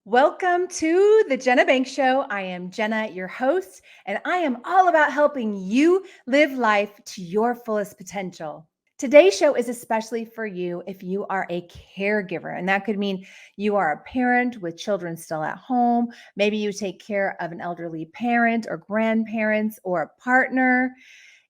Welcome to the Jenna Banks Show. I am Jenna, your host, and I am all about helping you live life to your fullest potential. Today's show is especially for you if you are a caregiver, and that could mean you are a parent with children still at home. Maybe you take care of an elderly parent or grandparents or a partner.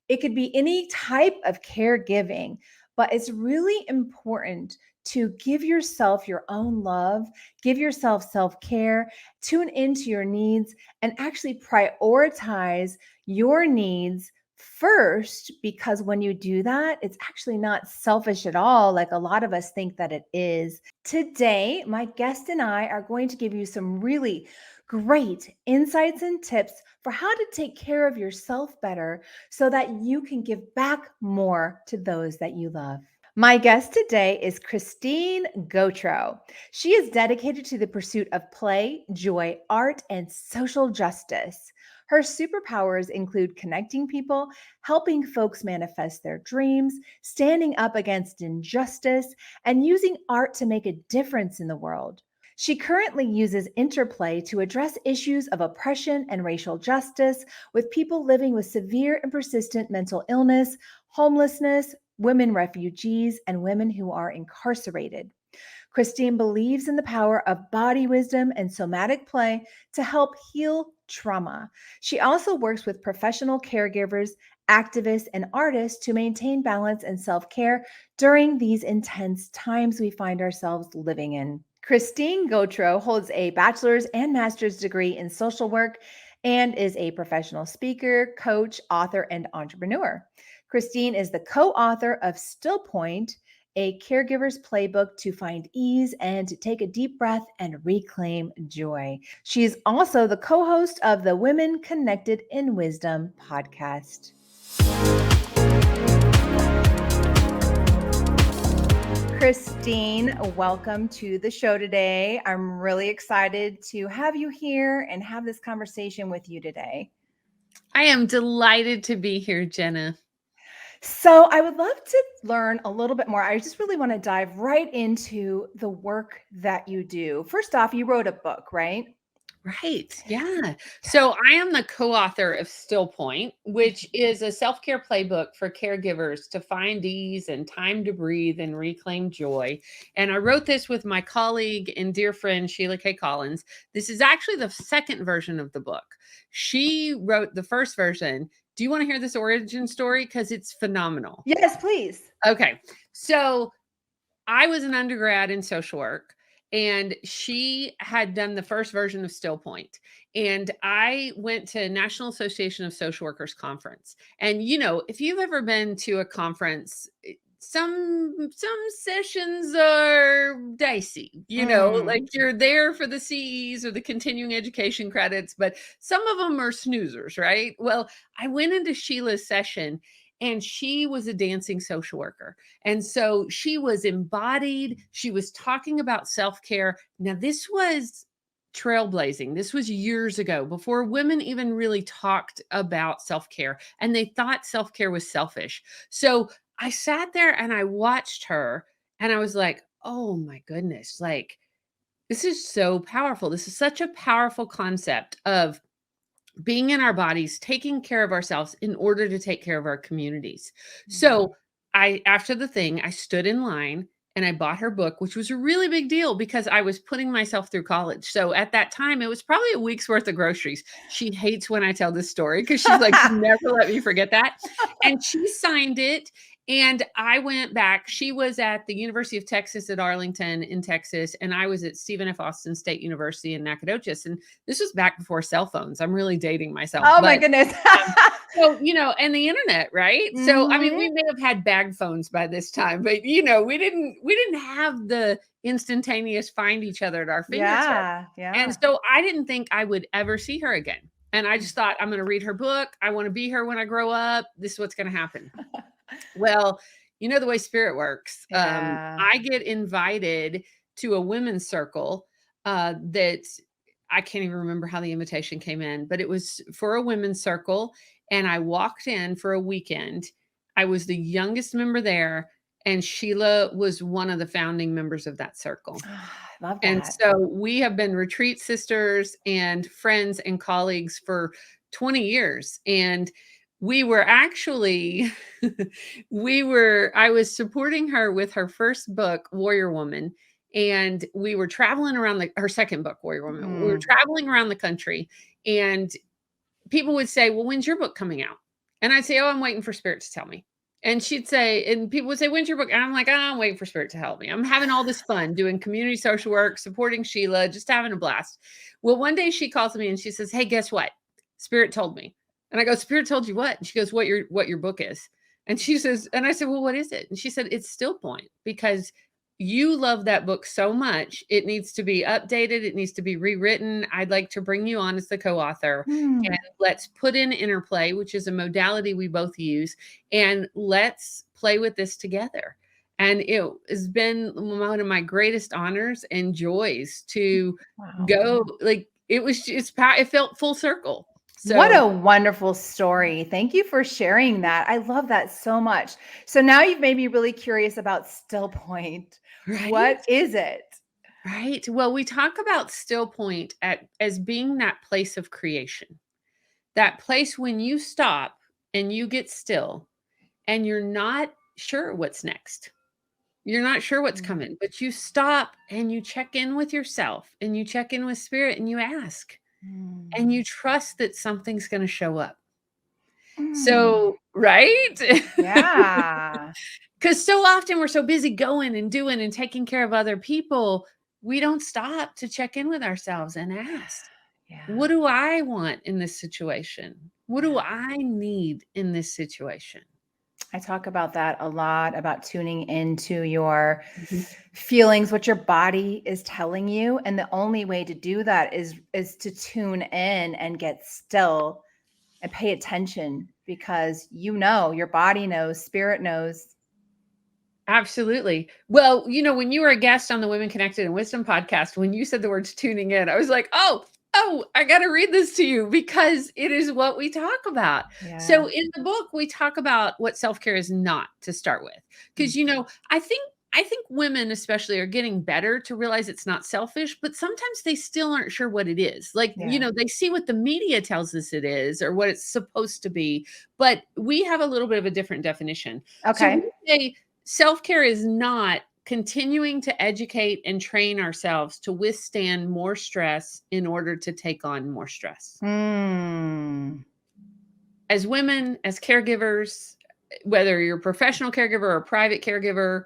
It could be any type of caregiving, but it's really important to give yourself your own love, give yourself self-care, tune into your needs, and actually prioritize your needs first, because when you do that, it's actually not selfish at all, like a lot of us think that it is. Today, my guest and I are going to give you some really great insights and tips for how to take care of yourself better so that you can give back more to those that you love. My guest today is Christine Gautreaux. She is dedicated to the pursuit of play, joy, art, and social justice. Her superpowers include connecting people, helping folks manifest their dreams, standing up against injustice, and using art to make a difference in the world. She currently uses Interplay to address issues of oppression and racial justice with people living with severe and persistent mental illness, homelessness, women refugees, and women who are incarcerated. Christine believes in the power of body wisdom and somatic play to help heal trauma. She also works with professional caregivers, activists, and artists to maintain balance and self-care during these intense times we find ourselves living in. Christine Gautreaux holds a bachelor's and master's degree in social work and is a professional speaker, coach, author, and entrepreneur. Christine is the co-author of Still Point, a caregiver's playbook to find ease and to take a deep breath and reclaim joy. She is also the co-host of the Women Connected in Wisdom podcast. Christine, welcome to the show today. I'm really excited to have you here and have this conversation with you today. I am delighted to be here, Jenna. So I would love to learn a little bit more. I just really want to dive right into the work that you do. First off, you wrote a book, right? Right. Yeah. So I am the co-author of Still Point, which is a self-care playbook for caregivers to find ease and time to breathe and reclaim joy. And I wrote this with my colleague and dear friend, Sheila K. Collins. This is actually the second version of the book. She wrote the first version. Do you want to hear this origin story? Because it's phenomenal. Yes, please. Okay. So I was an undergrad in social work, and she had done the first version of Still Point. And I went to National Association of Social Workers conference. And if you've ever been to a conference, some sessions are dicey, like you're there for the CEs or the continuing education credits, but some of them are snoozers, right? Well, I went into Sheila's session, and she was a dancing social worker. And so she was embodied. She was talking about self-care. Now, this was trailblazing. This was years ago, before women even really talked about self-care, and they thought self-care was selfish. So I sat there and I watched her, and I was like, oh my goodness, like, this is so powerful. This is such a powerful concept of being in our bodies, taking care of ourselves in order to take care of our communities. So after the thing, I stood in line and I bought her book, which was a really big deal because I was putting myself through college. So at that time, it was probably a week's worth of groceries. She hates when I tell this story because she's like, never let me forget that. And she signed it. And I went back. She was at the University of Texas at Arlington in Texas, and I was at Stephen F. Austin State University in Nacogdoches. And this was back before cell phones. I'm really dating myself. Oh my goodness. So, and the internet, right? Mm-hmm. So, I mean, we may have had bag phones by this time, but we didn't have the instantaneous find each other at our fingertips. Yeah. And so I didn't think I would ever see her again. And I just thought, I'm going to read her book. I want to be her when I grow up. This is what's going to happen. Well, the way spirit works. Yeah. I get invited to a women's circle that I can't even remember how the invitation came in, but it was for a women's circle. And I walked in for a weekend. I was the youngest member there, and Sheila was one of the founding members of that circle. Love And that. so we have been retreat sisters and friends and colleagues for 20 years. And we were actually, I was supporting her with her first book, Warrior Woman. And we were traveling around her second book, Warrior Woman. We were traveling around the country, and people would say, well, when's your book coming out? And I'd say, oh, I'm waiting for Spirit to tell me. And she'd say, and people would say, when's your book? And I'm like, oh, I'm waiting for Spirit to help me. I'm having all this fun doing community social work, supporting Sheila, just having a blast. Well, one day she calls me and she says, hey, guess what? Spirit told me. And I go, Spirit told you what? And she goes, what your book is. And she says, and I said, well, what is it? And she said, it's Still Point, because you love that book so much. It needs to be updated. It needs to be rewritten. I'd like to bring you on as the co-author. And let's put in Interplay, which is a modality we both use, and let's play with this together. And it has been one of my greatest honors and joys to go. Like, it felt full circle. So, what a wonderful story. Thank you for sharing that. I love that so much. So now you've made me really curious about Still Point. right? What is it? Right. Well, we talk about Still Point as being that place of creation, that place when you stop and you get still and you're not sure what's next. You're not sure what's coming, but you stop and you check in with yourself and you check in with Spirit and you ask and you trust that something's going to show up. So, right? Yeah. Because so often we're so busy going and doing and taking care of other people, we don't stop to check in with ourselves and ask, what do I want in this situation? What do I need in this situation? I talk about that a lot, about tuning into your feelings, what your body is telling you. And the only way to do that is to tune in and get still and pay attention, because your body knows, Spirit knows. Absolutely. Well, when you were a guest on the Women Connected and Wisdom podcast, when you said the words tuning in, I was like, oh, I got to read this to you, because it is what we talk about. Yeah. So in the book, we talk about what self-care is not, to start with, because, I think women especially are getting better to realize it's not selfish, but sometimes they still aren't sure what it is. Like, they see what the media tells us it is or what it's supposed to be, but we have a little bit of a different definition. Okay. So we say self-care is not continuing to educate and train ourselves to withstand more stress in order to take on more stress. As women, as caregivers, whether you're a professional caregiver or a private caregiver,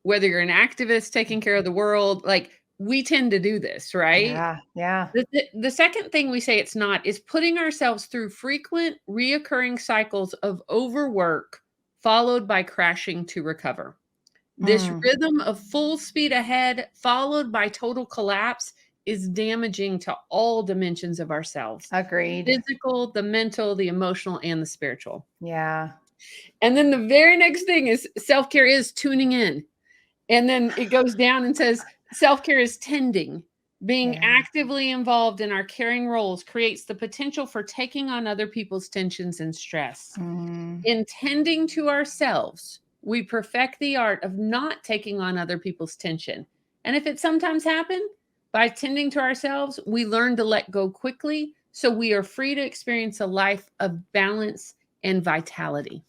whether you're an activist taking care of the world, like, we tend to do this, right? Yeah. The second thing we say it's not is putting ourselves through frequent, reoccurring cycles of overwork followed by crashing to recover. This rhythm of full speed ahead followed by total collapse is damaging to all dimensions of ourselves. Agreed. The physical, the mental, the emotional, and the spiritual. Yeah. And then the very next thing is self-care is tuning in. And then it goes down and says self-care is tending. Being actively involved in our caring roles creates the potential for taking on other people's tensions and stress. In tending to ourselves, we perfect the art of not taking on other people's tension. And if it sometimes happens, by tending to ourselves, we learn to let go quickly, so we are free to experience a life of balance and vitality.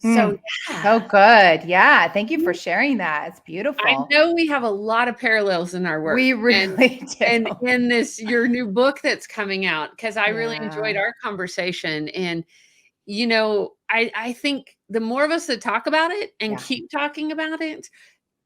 So, so good. Yeah. Thank you for sharing that. It's beautiful. I know we have a lot of parallels in our work. We really do. And in your new book that's coming out, because I really enjoyed our conversation. And, I think the more of us that talk about it and keep talking about it,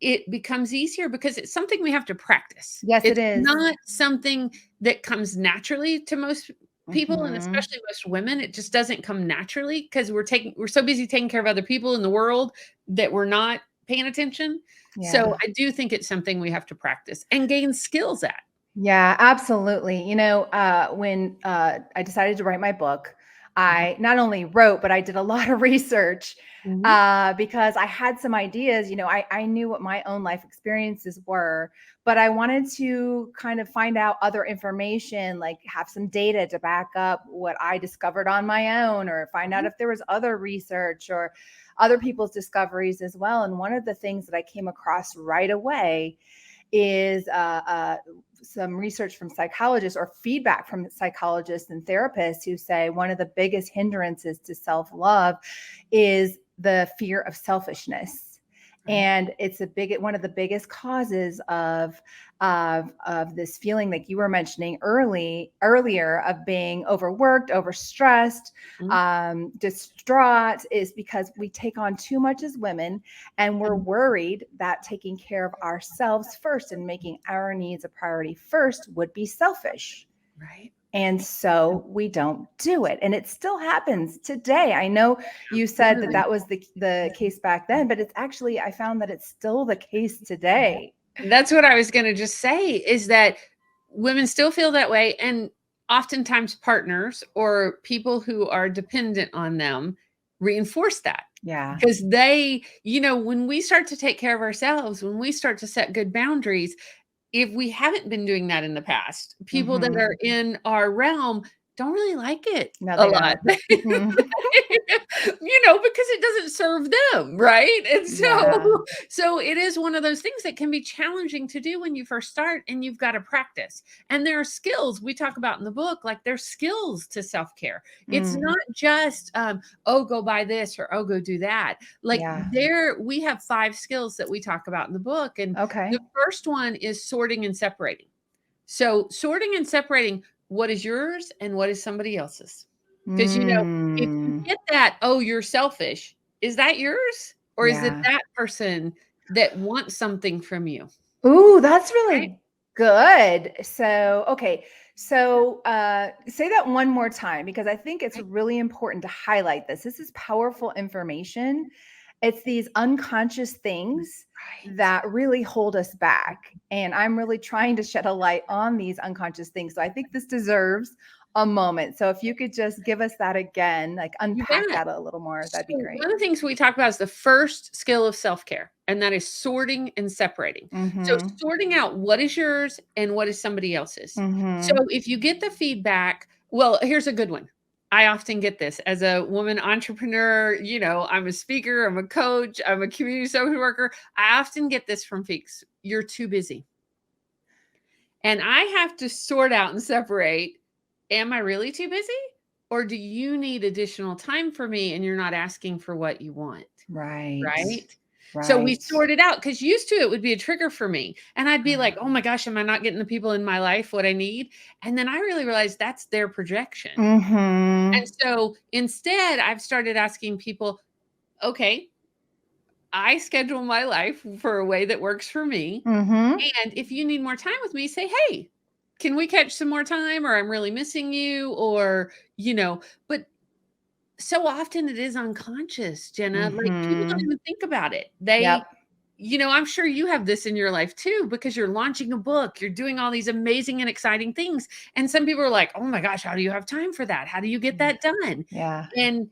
it becomes easier, because it's something we have to practice. Yes, it is. It's not something that comes naturally to most people, and especially most women. It just doesn't come naturally, because we're so busy taking care of other people in the world that we're not paying attention. So I do think it's something we have to practice and gain skills at. Yeah, absolutely. When I decided to write my book, I not only wrote, but I did a lot of research because I had some ideas. I knew what my own life experiences were, but I wanted to kind of find out other information, like have some data to back up what I discovered on my own, or find out if there was other research or other people's discoveries as well. And one of the things that I came across right away is some research from psychologists, or feedback from psychologists and therapists, who say one of the biggest hindrances to self-love is the fear of selfishness. And it's one of the biggest causes of this feeling, like you were mentioning earlier, of being overworked, overstressed, distraught, is because we take on too much as women, and we're worried that taking care of ourselves first and making our needs a priority first would be selfish. Right. And so we don't do it. And it still happens today. I know you said that was the case back then, but it's actually, I found that it's still the case today. That's what I was going to just say, is that women still feel that way. And oftentimes partners or people who are dependent on them reinforce that. Yeah. Because they, when we start to take care of ourselves, when we start to set good boundaries, if we haven't been doing that in the past, people that are in our realm don't really like it a lot, because it doesn't serve them, right? And so it is one of those things that can be challenging to do when you first start, and you've got to practice. And there are skills we talk about in the book, like there's skills to self-care. It's not just, go buy this, or go do that. Like we have 5 skills that we talk about in the book. And the first one is sorting and separating. So sorting and separating what is yours and what is somebody else's. Because, if you get that, you're selfish, is that yours? Or is it that person that wants something from you? Ooh, that's really good. So, okay. So say that one more time, because I think it's really important to highlight this. This is powerful information. It's these unconscious things that really hold us back. And I'm really trying to shed a light on these unconscious things. So I think this deserves a moment. So if you could just give us that again, like unpack that a little more, that'd be great. One of the things we talk about is the first skill of self-care, and that is sorting and separating. So sorting out what is yours and what is somebody else's. So if you get the feedback, well, here's a good one. I often get this as a woman entrepreneur. I'm a speaker, I'm a coach, I'm a community social worker. I often get this from folks: you're too busy. And I have to sort out and separate, am I really too busy? Or do you need additional time for me and you're not asking for what you want? Right. So we sort it out, because used to it would be a trigger for me. And I'd be like, oh my gosh, am I not getting the people in my life what I need? And then I really realized that's their projection. And so instead, I've started asking people, okay, I schedule my life for a way that works for me. And if you need more time with me, say, hey, can we catch some more time? Or I'm really missing you, or, but so often it is unconscious, Jenna. Like, people don't even think about it. I'm sure you have this in your life too, because you're launching a book, you're doing all these amazing and exciting things. And some people are like, oh my gosh, how do you have time for that? How do you get that done? And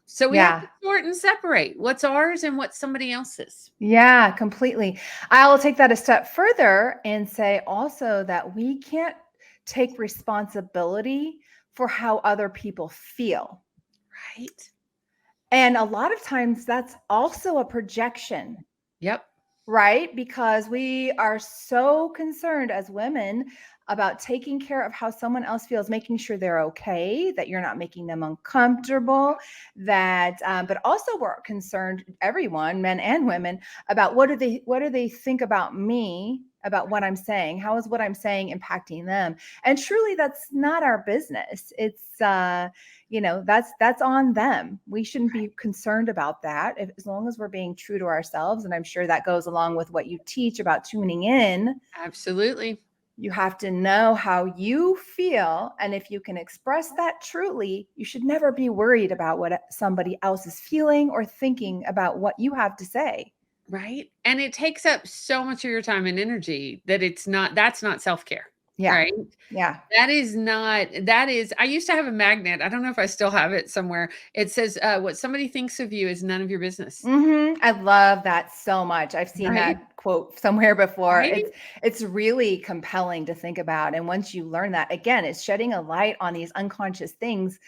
so we have to sort and separate what's ours and what's somebody else's. Yeah, completely. I'll take that a step further and say also that we can't take responsibility for how other people feel. Right. And a lot of times that's also a projection. Yep. Right? Because we are so concerned as women about taking care of how someone else feels, making sure they're okay, that you're not making them uncomfortable, but also we're concerned, everyone, men and women, about what do they think about me, about what I'm saying? How is what I'm saying impacting them? And truly, that's not our business. It's that's on them. We shouldn't be concerned about that, as long as we're being true to ourselves. And I'm sure that goes along with what you teach about tuning in. Absolutely. You have to know how you feel. And if you can express that truly, you should never be worried about what somebody else is feeling or thinking about what you have to say. Right. And it takes up so much of your time and energy that that's not self-care. Yeah. right? Yeah. That is, I used to have a magnet. I don't know if I still have it somewhere. It says, what somebody thinks of you is none of your business. I love that so much. I've seen Right? that quote somewhere before. Right? It's really compelling to think about. And once you learn that, again, it's shedding a light on these unconscious things.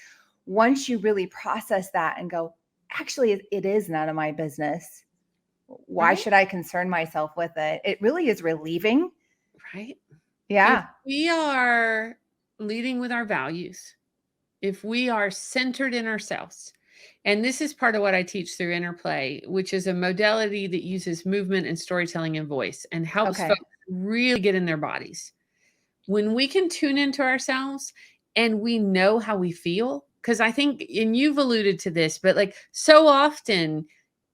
Once you really process that and go, actually, it is none of my business. Why Right? should I concern myself with it? It really is relieving. Right? If Yeah. we are leading with our values, if we are centered in ourselves, and this is part of what I teach through Interplay, which is a modality that uses movement and storytelling and voice and helps Okay. folks really get in their bodies. When we can tune into ourselves and we know how we feel, because I think, and you've alluded to this, but like so often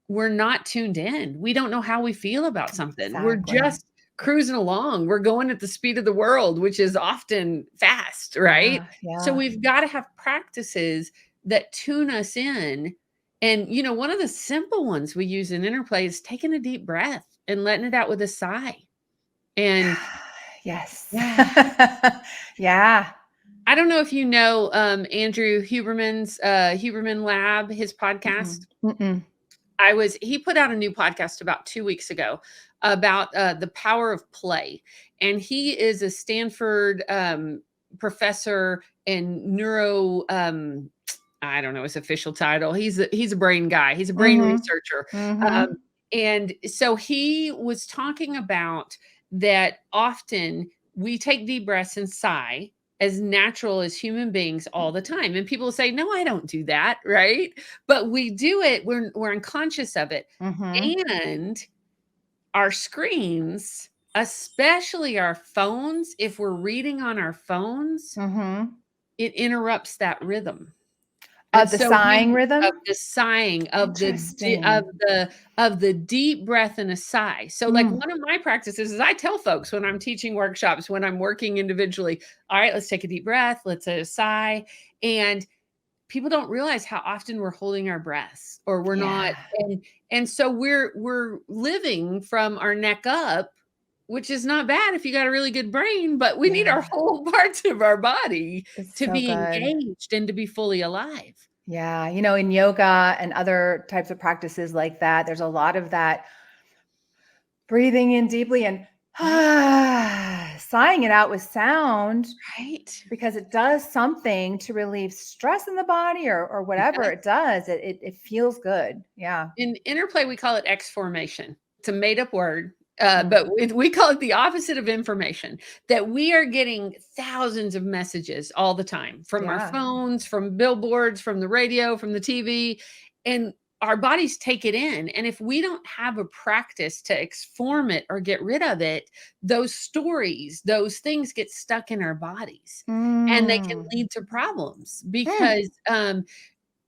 we're not tuned in. We don't know how we feel about something. We're Exactly. just cruising along. We're going at the speed of the world, which is often fast, right? Yeah. So Yeah. we've got to have practices that tune us in. And, one of the simple ones we use in Interplay is taking a deep breath and letting it out with a sigh. And Yes. yeah, Yeah. I don't know if you know Andrew Huberman's Huberman Lab, his podcast. Mm-mm. He put out a new podcast about 2 weeks ago about the power of play. And he is a Stanford professor in neuro, I don't know his official title. He's a brain guy. He's a brain Mhm. researcher. Um, Mhm. and so he was talking about that often we take deep breaths and sigh as natural as human beings all the time. And people say, no, I don't do that. Right. But we do it. We're unconscious of it. Mhm. And our screens, especially our phones, if we're reading on our phones, Mhm. it interrupts that rhythm. And Of the so sighing of rhythm? the sighing, Interesting. of the deep breath and a sigh. So, like, Mm. one of my practices is I tell folks when I'm teaching workshops, when I'm working individually, all right, let's take a deep breath, let's sigh. And people don't realize how often we're holding our breaths or we're not. Yeah. And so we're living from our neck up, which is not bad if you got a really good brain, but we need Yeah. our whole parts of our body It's to so be good. engaged and to be fully alive. Yeah. In yoga and other types of practices like that, there's a lot of that breathing in deeply and Right? sighing it out with sound Right? because it does something to relieve stress in the body or It whatever does. it does. It feels good. Yeah. In Interplay, we call it X formation. It's a made up word, Mm. but we call it the opposite of information. That we are getting thousands of messages all the time from our Yeah. phones, from billboards, from the radio, from the TV, and our bodies take it in. And if we don't have a practice to exform it or get rid of it, those stories, those things get stuck in our bodies and they can Mm. lead to problems Mm. because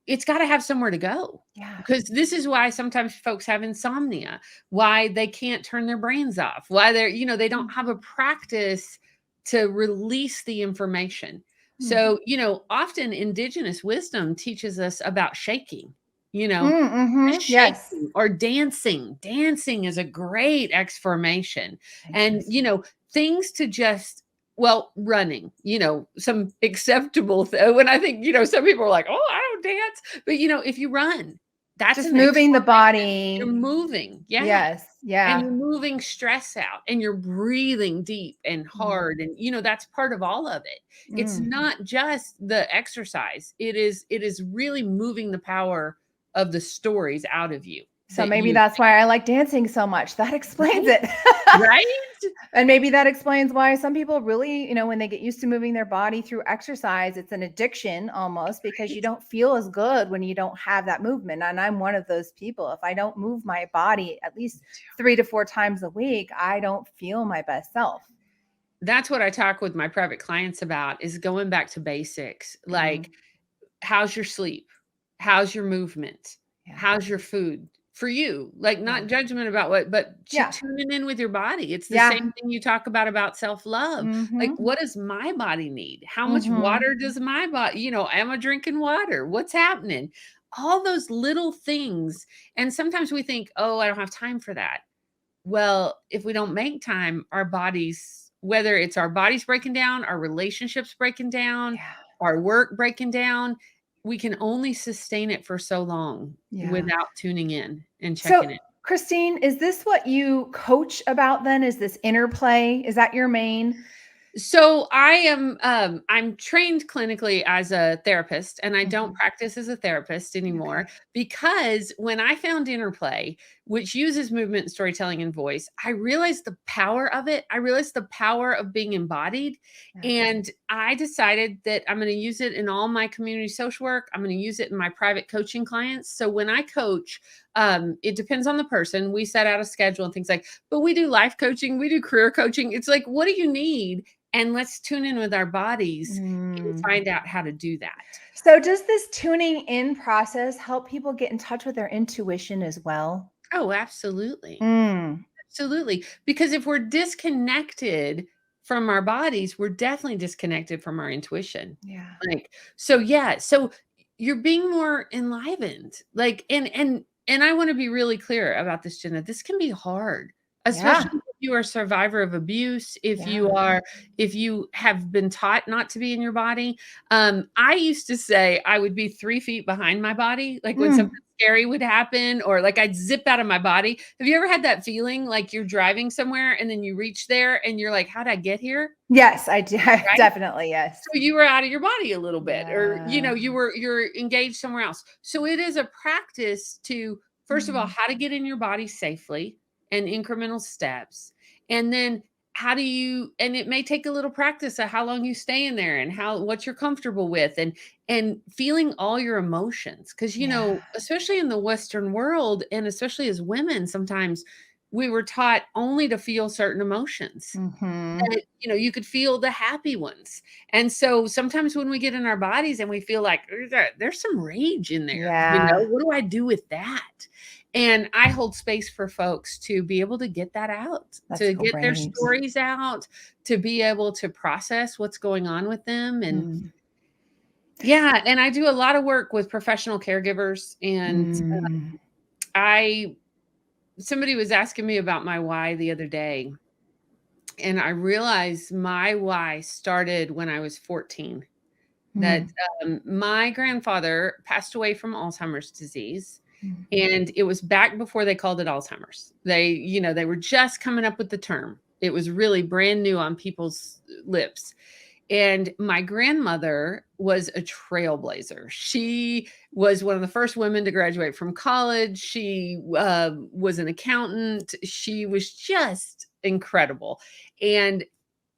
it's gotta have somewhere to go, Yeah. because this is why sometimes folks have insomnia, why they can't turn their brains off, why they don't Mm. have a practice to release the information. Mm. So, often indigenous wisdom teaches us about shaking, you know, Mhm. Yes. shaking or dancing. Dancing is a great exformation. And, Interesting. things to just running, some acceptable when I think, some people are like, "Oh, I don't dance." But, if you run, that's Just an moving the exformation. You're body. moving. Yeah. Yes. And Yeah. you're moving stress out and you're breathing deep and Mm. hard. And, that's part of all of it. It's Mm. not just the exercise. It is really moving the power of the stories out of you So that maybe you that's why I like dancing so much. That explains right? it. Right? And maybe that explains why some people really, when they get used to moving their body through exercise, it's an addiction almost because you Right. don't feel as good when you don't have that movement. And I'm one of those people. If I don't move my body at least 3 to 4 times a week, I don't feel my best self. That's what I talk with my private clients about is going back to basics. Mm, Like, how's your sleep? How's your movement? yeah. How's your food? For you, like, Yeah. not judgment about but Yeah. tuning in with your body. It's the Yeah. same thing you talk about self-love. Like, Mm-hmm. what does my body need? How much Mm-hmm. water does my body, am I drinking water? What's happening? All those little things. And sometimes we think, "Oh, I don't have time for that." Well, if we don't make time, our bodies whether it's our bodies breaking down, our relationships breaking down, Yeah. our work breaking down, we can only sustain it for so long Yeah. without tuning in and So, checking it. Christine, is this what you coach about then? Is this Interplay? Is that your main? So I am I'm trained clinically as a therapist, and I don't Mhm. practice as a therapist anymore Okay. because when I found Interplay, which uses movement, storytelling, and voice, I realized the power of it. I realized the power of being embodied, Yeah. and I decided that I'm going to use it in all my community social work. I'm going to use it in my private coaching clients. So when I coach, it depends on the person. We set out a schedule and things like, but we do life coaching, we do career coaching. It's like, what do you need? And let's tune in with our bodies and Mm. find out how to do that. So does this tuning in process help people get in touch with their intuition as well? Oh, absolutely. Mm. Absolutely. Because if we're disconnected from our bodies, we're definitely disconnected from our intuition. Yeah. Like, so yeah, so you're being more enlivened. Like, and I want to be really clear about this, Jenna. This can be hard, Yeah. especially if you are a survivor of abuse, Yeah. if you have been taught not to be in your body. I used to say I would be 3 feet behind my body, like when something Mm. scary would happen, or like I'd zip out of my body. Have you ever had that feeling like you're driving somewhere and then you reach there and you're like, how'd I get here? Yes, I do. Right? Definitely, yes. So you were out of your body a little bit, or Yeah. you're engaged somewhere else. So it is a practice to, first of all, Mm. how to get in your body safely and incremental steps. And then how do you, and it may take a little practice of how long you stay in there and how what you're comfortable with, and feeling all your emotions. Because Yeah. especially in the Western world, and especially as women, sometimes we were taught only to feel certain emotions. Mhm. That, you could feel the happy ones. And so sometimes when we get in our bodies and we feel like there's some rage in there, Yeah. what do I do with that? And I hold space for folks to be able to get that out, That's to get their great. stories out, to be able to process what's going on with them. And Mm. yeah, and I do a lot of work with professional caregivers. And Mm. I somebody was asking me about my why the other day. And I realized my why started when I was 14. That Mm. my grandfather passed away from Alzheimer's disease, Mm. and it was back before they called it Alzheimer's. They were just coming up with the term. It was really brand new on people's lips. And my grandmother was a trailblazer. She was one of the first women to graduate from college. She was an accountant. She was just incredible.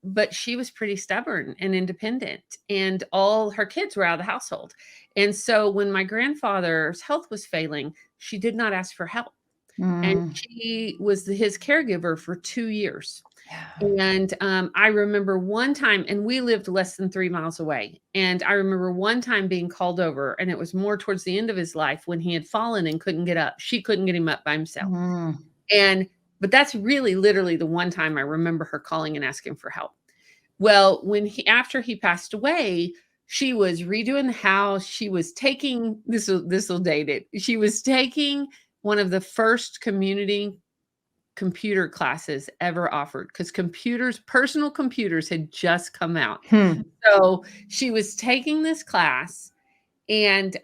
But she was pretty stubborn and independent, and all her kids were out of the household. And so when my grandfather's health was failing, she did not ask for help. And Mm. she was his caregiver for 2 years. Yeah. And, I remember one time, and we lived less than 3 miles away, and I remember one time being called over, and it was more towards the end of his life when he had fallen and couldn't get up. She couldn't get him up by himself. Mm. And but that's really literally the one time I remember her calling and asking for help. Well, after he passed away, she was redoing the house. She was taking this will date it. She was taking one of the first community computer classes ever offered, because personal computers had just come out. Hmm. So she was taking this class, and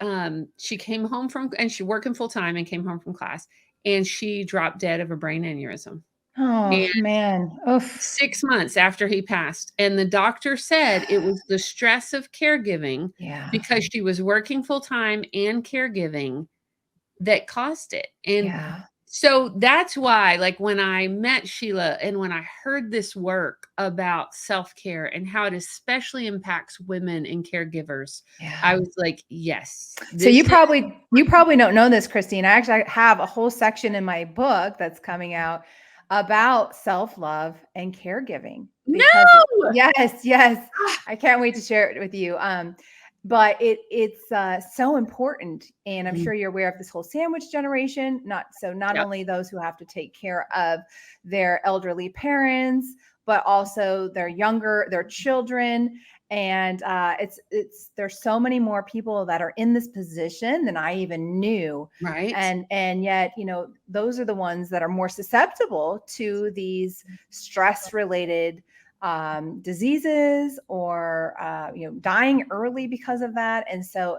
she came home and she working full time and came home from class, and she dropped dead of a brain aneurysm. Oh, man. Oof. 6 months after he passed, and the doctor said it was the stress of caregiving, Yeah. because she was working full time and caregiving, that caused it. And Yeah. so that's why, like, when I met Sheila and when I heard this work about self-care and how it especially impacts women and caregivers, I Yeah. was like, yes, So this is you probably don't know this, Christine. I actually have a whole section in my book that's coming out about self-love and caregiving because no. yes, yes, I can't wait to share it with you. But it's so important, and I'm Mm, sure you're aware of this whole sandwich generation. Not yep, only those who have to take care of their elderly parents, but also their children. And it's there's so many more people that are in this position than I even knew. right. And yet, those are the ones that are more susceptible to these stress related diseases or dying early because of that. And so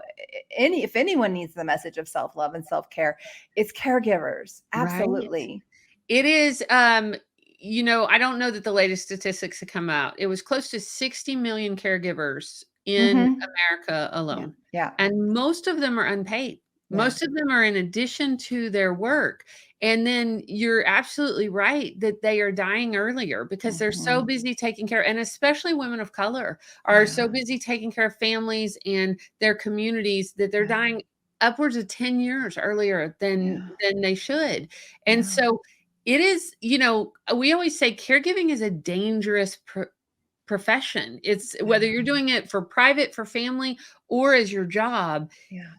if anyone needs the message of self-love and self-care, it's caregivers. Right. Absolutely. It is, I don't know that the latest statistics have come out. It was close to 60 million caregivers in America alone. Yeah. And most of them are unpaid. Yeah. Most of them are in addition to their work. And then you're absolutely right that they are dying earlier because they're so busy taking care, and especially women of color are so busy taking care of families and their communities that they're dying upwards of 10 years earlier than they should. And so it is, we always say caregiving is a dangerous profession. It's whether you're doing it for private, for family, or as your job,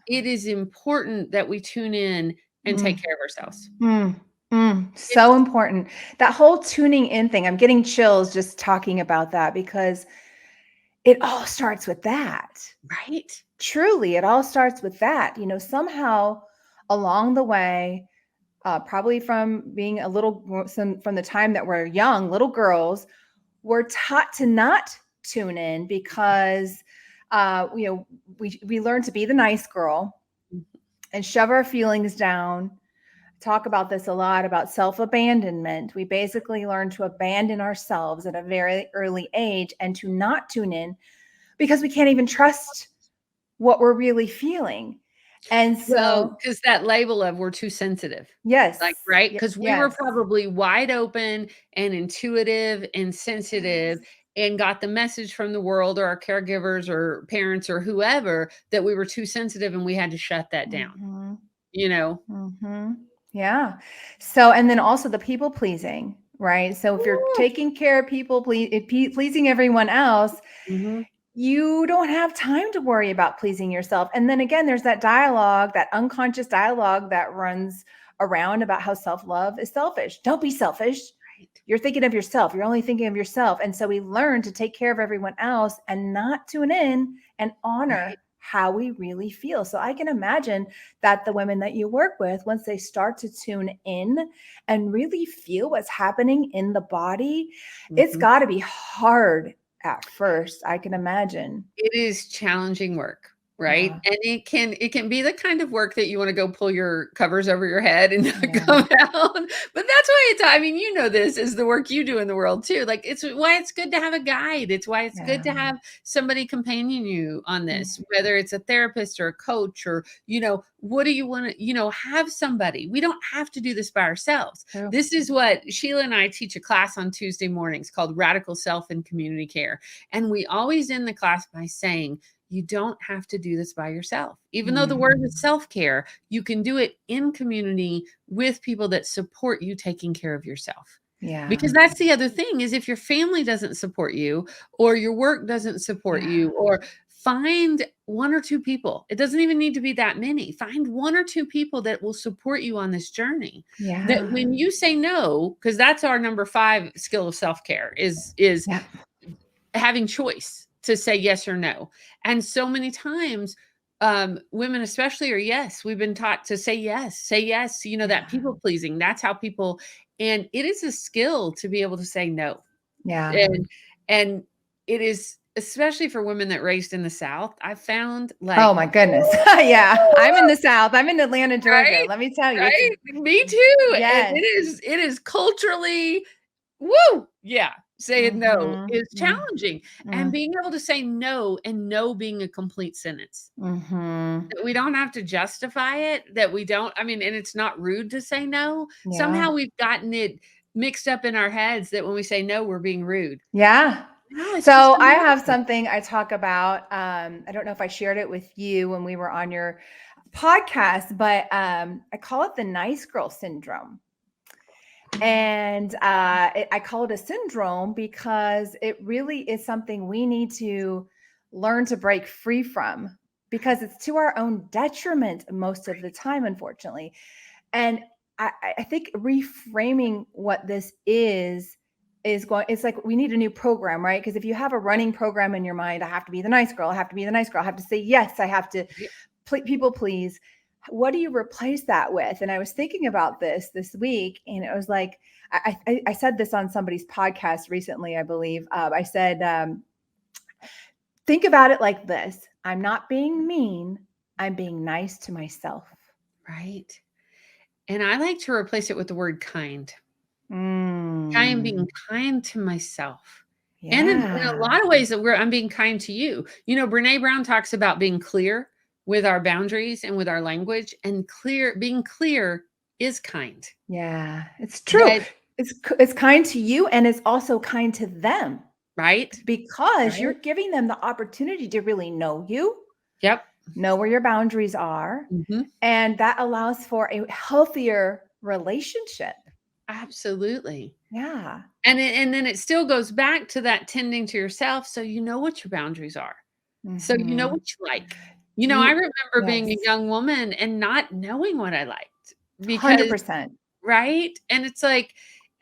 it is important that we tune in and take care of ourselves. So important. That whole tuning in thing, I'm getting chills just talking about that because it all starts with that. Right. Truly, it all starts with that. Somehow along the way, probably from being from the time that we're young, little girls, we're taught to not tune in because, we learn to be the nice girl and shove our feelings down. Talk about this a lot about self-abandonment. We basically learn to abandon ourselves at a very early age and to not tune in because we can't even trust what we're really feeling. And so, because that label of we're too sensitive. yes. Right? Because we were probably wide open and intuitive and sensitive and got the message from the world or our caregivers or parents or whoever that we were too sensitive and we had to shut that down, Yeah. So, and then also the people pleasing, right? So if you're taking care of people, pleasing everyone else, you don't have time to worry about pleasing yourself. And then again, there's that dialogue, that unconscious dialogue that runs around about how self-love is selfish. Don't be selfish. Right. You're thinking of yourself. You're only thinking of yourself. And so we learn to take care of everyone else and not tune in and honor how we really feel. So I can imagine that the women that you work with, once they start to tune in and really feel what's happening in the body, it's got to be hard at first, I can imagine. It is challenging work, right? And it can be the kind of work that you want to go pull your covers over your head and not come out. But that's why this is the work you do in the world too. Like it's why it's good to have a guide. It's why it's good to have somebody companion you on this, whether it's a therapist or a coach or, what do you want to, have somebody. We don't have to do this by ourselves. True. This is what Sheila and I teach a class on Tuesday mornings called Radical Self and Community Care. And we always end the class by saying, you don't have to do this by yourself. Even though the word is self-care, you can do it in community with people that support you taking care of yourself. Yeah. Because that's the other thing is if your family doesn't support you or your work doesn't support you, or find one or two people. It doesn't even need to be that many. Find one or two people that will support you on this journey. That when you say no, because that's our number 5 skill of self-care is having choice to say yes or no. And so many times women especially are yes. We've been taught to say yes, that people pleasing. That's how people, and it is a skill to be able to say no. Yeah. And it is, especially for women that raised in the South, I found like, oh my goodness. I'm in the South. I'm in Atlanta, Georgia. Right? Let me tell you. Right? Me too. Yes. And it is culturally, saying no is challenging. And being able to say no and no being a complete sentence. That we don't have to justify it, that we don't, and it's not rude to say no. Somehow we've gotten it mixed up in our heads that when we say no, we're being rude. Yeah. No, so I have something I talk about. I don't know if I shared it with you when we were on your podcast, but I call it the nice girl syndrome. And I call it a syndrome because it really is something we need to learn to break free from, because it's to our own detriment most of the time, unfortunately. And I think reframing what this is going, it's like we need a new program, right? Because if you have a running program in your mind, I have to be the nice girl, I have to be the nice girl, I have to say yes, I have to people please. what do you replace that with? And I was thinking about this week, and it was like, I said this on somebody's podcast recently, I believe. I said, think about it like this. I'm not being mean. I'm being nice to myself. Right. And I like to replace it with the word kind. I am Mm, being kind to myself. And in a yeah. lot of ways that I'm being kind to you. Brene Brown talks about being clear with our boundaries and with our language, and being clear is kind. Yeah, it's true. That, It's kind to you, and it's also kind to them right? because you're Right. giving them the opportunity to really know you, Yep. know where your boundaries are, Hmm. and that allows for a healthier relationship. Absolutely. Yeah. And then it still goes back to that tending to yourself, so you know what your boundaries are. So you know Mhm. what you like. I You remember being a yes. young woman and not knowing what I liked because 100%. right? And it's like,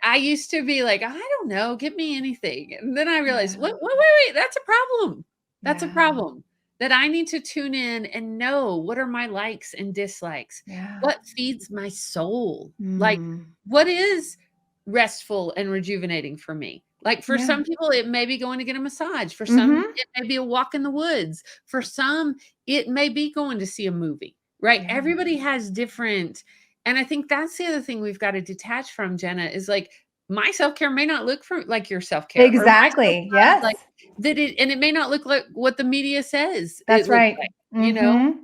I used to be like, "I don't know, give me anything." And then I realized, Yeah. Wait, that's a problem. That's a Yeah. problem that I need to tune in and know what are my likes and dislikes. Yeah. What feeds my soul? Like, Mm. what is restful and rejuvenating for me? Like, for Yeah. some people, it may be going to get a massage. For some, Mhm. it may be a walk in the woods. For some, it may be going to see a movie, right? Yeah. Everybody has different. And I think that's the other thing we've got to detach from, Jenna, is like, my self-care may not look like your self-care, or my Exactly. self-care Yes. like that and it may not look like what the media says it That's looks right. like, Mhm.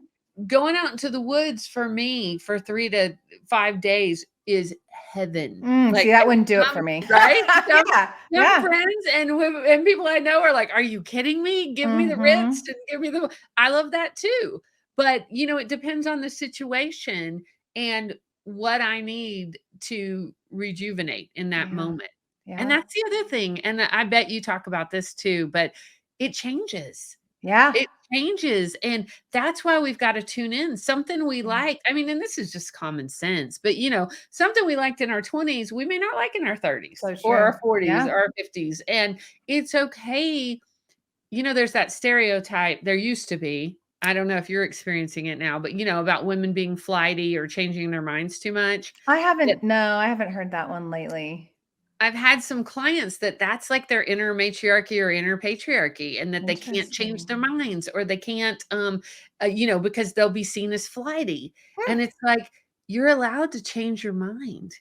going out into the woods for me for 3 to 5 days is heaven. Like, See, that and wouldn't do it some for me. right? Yeah. Some Yeah. friends and people I know are like, "Are you kidding me? Give me the wrist Mhm. and give me the." I love that too. But, it depends on the situation and what I need to rejuvenate in that Yeah. moment. And Yeah. that's the other thing, and I bet you talk about this too, but it changes. Yeah. It changes, and that's why we've gotta tune in. Something we Yeah. like, I mean, and this is just common sense, but, something we liked in our 20s, we may not like in our 30s So or true. our 40s Yeah. or our 50s, and it's okay. There's that stereotype, there used to be, I don't know if you're experiencing it now, but, about women being flighty or changing their minds too much. I haven't heard that one lately. I've had some clients that's like their inner matriarchy or inner patriarchy, and that they can't change their Interesting. minds, or they can't, because they'll be seen as flighty. Hmm. And it's like, you're allowed to change your mind.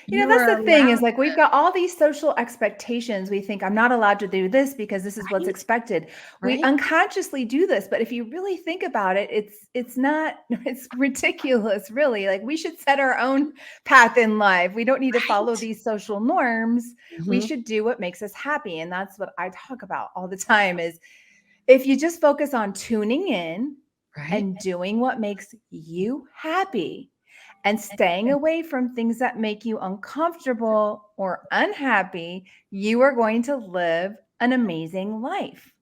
You That's are the thing is allowed like we've got all these social expectations. We think I'm not allowed to do this because this is what's right, expected. We right, unconsciously do this, but if you really think about it, it's not it's ridiculous, really. Like we should set our own path in life. We don't need to follow right. these social norms. We Mhm, should do what makes us happy, and that's what I talk about all the time is if you just focus on tuning in right, and doing what makes you happy and staying away from things that make you uncomfortable or unhappy, you are going to live an amazing life.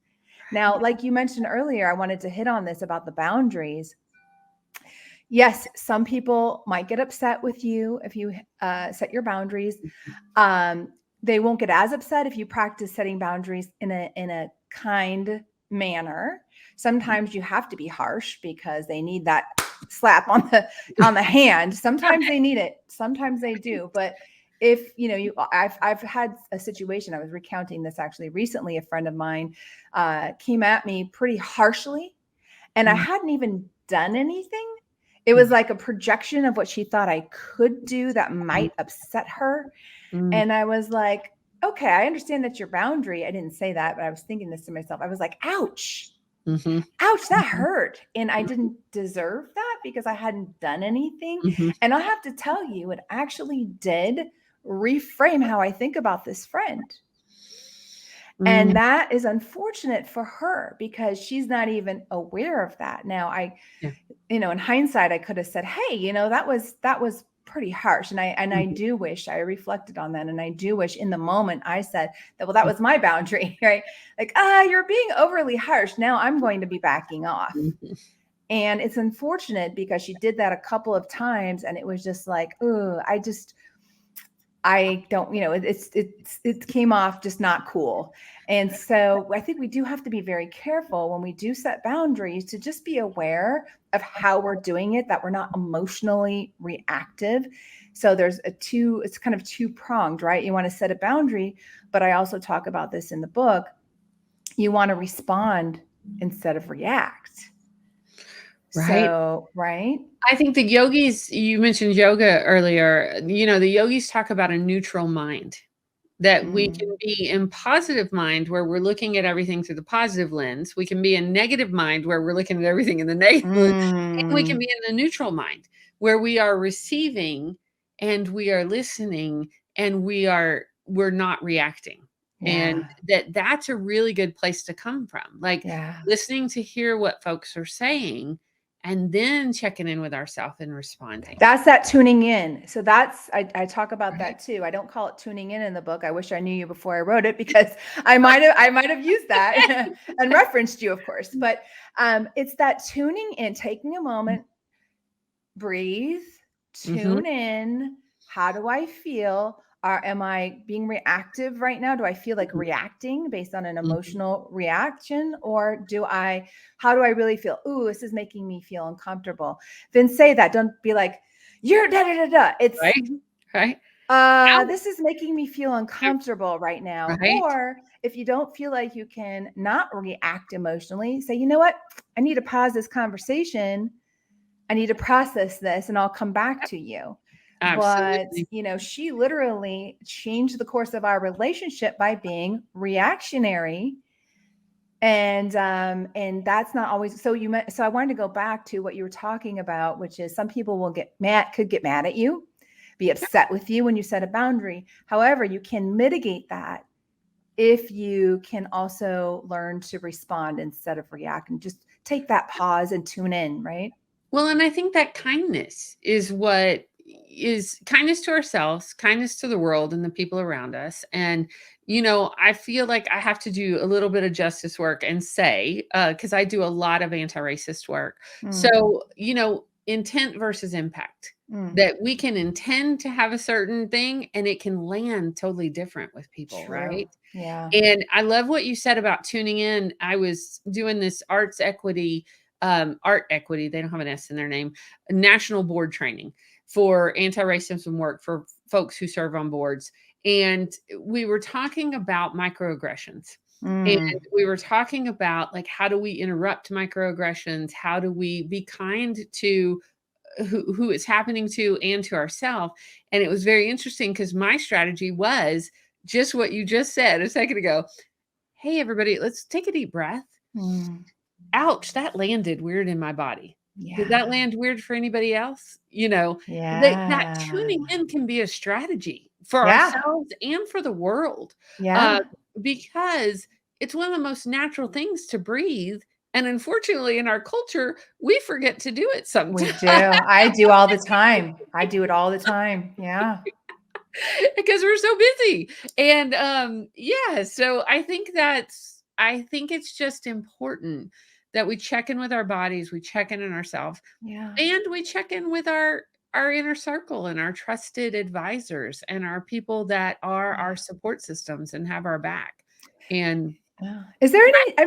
Now, like you mentioned earlier, I wanted to hit on this about the boundaries. Yes, some people might get upset with you if you set your boundaries. Um, they won't get as upset if you practice setting boundaries in a kind manner. Sometimes you have to be harsh because they need that slap on the hand. Sometimes they need it. Sometimes they do. But if I've had a situation. I was recounting this actually recently. A friend of mine came at me pretty harshly, and I mhm, hadn't even done anything. It was mhm, like a projection of what she thought I could do that might upset her. mhm, And I was like, okay, I understand that's your boundary. I didn't say that, but I was thinking this to myself. I was like, ouch, mhm, ouch, that mhm, hurt. And I didn't deserve that because I hadn't done anything. mhm, And I have to tell you, it actually did reframe how I think about this friend. And mhm. that is unfortunate for her because she's not even aware of that. Now, Yeah. in hindsight, I could have said, hey, that was pretty harsh. And I Mhm, do wish I reflected on that. And I do wish in the moment I said that, well, that was my boundary, right? Like, you're being overly harsh. Now I'm going to be backing off. mhm. And it's unfortunate because she did that a couple of times. And it was just like, oh, I don't, it came off just not cool. And so I think we do have to be very careful when we do set boundaries to just be aware of how we're doing it, that we're not emotionally reactive. So it's kind of two pronged, right? You want to set a boundary, but I also talk about this in the book. You want to respond instead of react. Right. So, right. I think the yogis, you mentioned yoga earlier, the yogis talk about a neutral mind, that we can be in positive mind where we're looking at everything through the positive lens. We can be in negative mind where we're looking at everything in the negative lens. And we can be in the neutral mind where we are receiving and we are listening and we're not reacting. Yeah. And that's a really good place to come from. Like Yeah. listening to hear what folks are saying and then checking in with ourselves and responding. That's that tuning in. So I talk about that too. I don't call it tuning in the book. I wish I knew you before I wrote it, because I might have used that and referenced you, of course. But it's that tuning in, taking a moment, breathe, tune in. How do I feel? Am I being reactive right now? Do I feel like reacting based on an emotional reaction? Or how do I really feel? Ooh, this is making me feel uncomfortable. Then say that. Don't be like, you're da da da da. It's right. This is making me feel uncomfortable right now. Right. Or if you don't feel like you can not react emotionally, say, you know what? I need to pause this conversation. I need to process this and I'll come back to you. Absolutely. But, she literally changed the course of our relationship by being reactionary. And that's not always, so I wanted to go back to what you were talking about, which is some people could get mad at you, be upset with you when you set a boundary. However, you can mitigate that if you can also learn to respond instead of react, and just take that pause and tune in, right? Well, and I think that kindness is kindness to ourselves, kindness to the world and the people around us. And, I feel like I have to do a little bit of justice work and say, because I do a lot of anti-racist work. So, intent versus impact, that we can intend to have a certain thing and it can land totally different with people. True. Right? Yeah. And I love what you said about tuning in. I was doing this art equity, they don't have an S in their name, national board training for anti-racism work for folks who serve on boards. And we were talking about microaggressions. And we were talking about, like, how do we interrupt microaggressions? How do we be kind to who it's happening to and to ourselves? And it was very interesting because my strategy was just what you just said a second ago. Hey, everybody, let's take a deep breath. Ouch, that landed weird in my body. Yeah. Did that land weird for anybody else? That tuning in can be a strategy for ourselves and for the world. Yeah. Because it's one of the most natural things to breathe. And unfortunately, in our culture, we forget to do it sometimes. We do. I do all the time. I do it all the time. Yeah. Because we're so busy. And so I think it's just important that we check in with our bodies, we check in ourselves, and we check in with our inner circle and our trusted advisors and our people that are our support systems and have our back. And I'm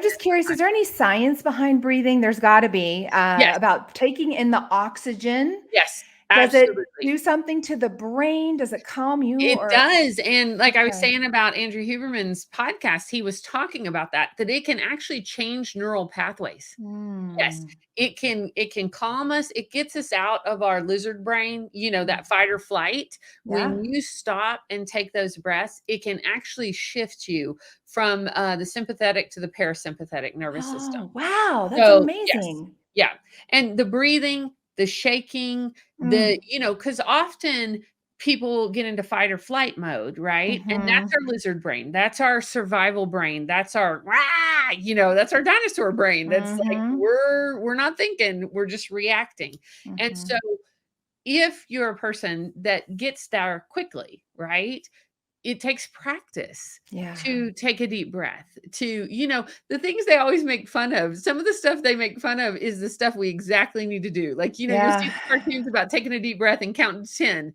just curious, is there any science behind breathing? There's got to be, about taking in the oxygen. Yes. Does Absolutely. it do something to the brain? Does it calm you? It does. And like I was saying about Andrew Huberman's podcast, he was talking about that it can actually change neural pathways. Yes. It can calm us. It gets us out of our lizard brain, that fight or flight. When you stop and take those breaths, it can actually shift you from the sympathetic to the parasympathetic nervous system. Wow. That's amazing. Yes. Yeah. And the breathing, the shaking, because often people get into fight or flight mode, right? And that's our lizard brain. That's our survival brain. That's our, that's our dinosaur brain. That's like, we're not thinking, we're just reacting. And so if you're a person that gets there quickly, right? It takes practice to take a deep breath, to, the things they always make fun of. Some of the stuff they make fun of is the stuff we exactly need to do. Like, you see the cartoons about taking a deep breath and counting to 10.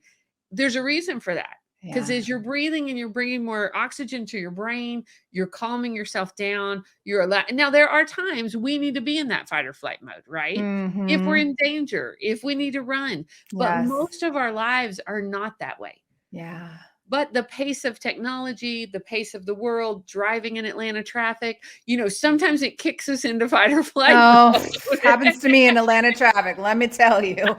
There's a reason for that. Because Yeah. as you're breathing and you're bringing more oxygen to your brain, you're calming yourself down. Now there are times we need to be in that fight or flight mode, right? If we're Mhm. in danger, if we need to run. But Yes. most of our lives are not that way. Yeah. But the pace of technology, the pace of the world, driving in Atlanta traffic, sometimes it kicks us into fight or flight Oh, mode. happens to me in Atlanta traffic, let me tell you.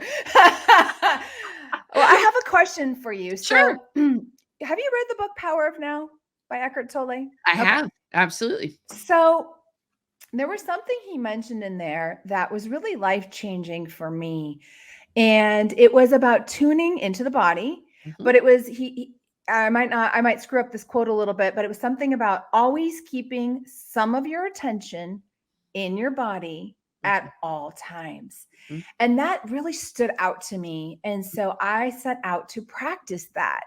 Well, I have a question for you. Sure. So, have you read the book Power of Now by Eckhart Tolle? I Okay. have. Absolutely. So, there was something he mentioned in there that was really life-changing for me. And it was about tuning into the body, Mhm. but it was I might screw up this quote a little bit, but it was something about always keeping some of your attention in your body Mhm. at all times. Mhm. And that really stood out to me. And so I set out to practice that.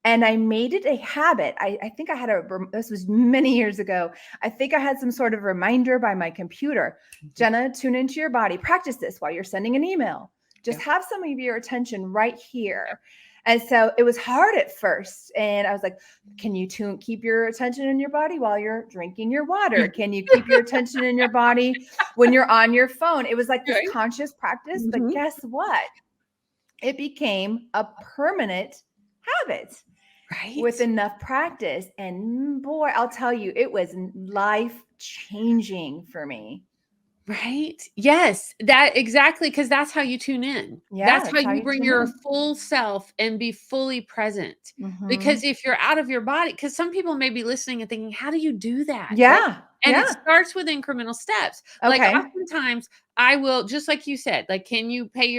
And I made it a habit. I think I had this was many years ago. I think I had some sort of reminder by my computer. Mhm. Jenna, tune into your body. Practice this while you're sending an email. Just Yep. have some of your attention right here. And so it was hard at first. And I was like, can you keep your attention in your body while you're drinking your water? Can you keep your attention in your body when you're on your phone? It was like this Right. conscious practice. But Mhm. guess what? It became a permanent habit with Right? enough practice. And boy, I'll tell you, it was life changing for me. Right? Yes, that exactly, because that's how you tune in. Yeah, That's how that's how you you bring tune your in. full self and be fully present. Because Hmm. if you're out of your body, because some people may be listening and thinking, "How do you do that?" Right? Yeah. And it Yeah. starts with incremental steps. Like, Okay. oftentimes, I will just like you said, like, "Can you pay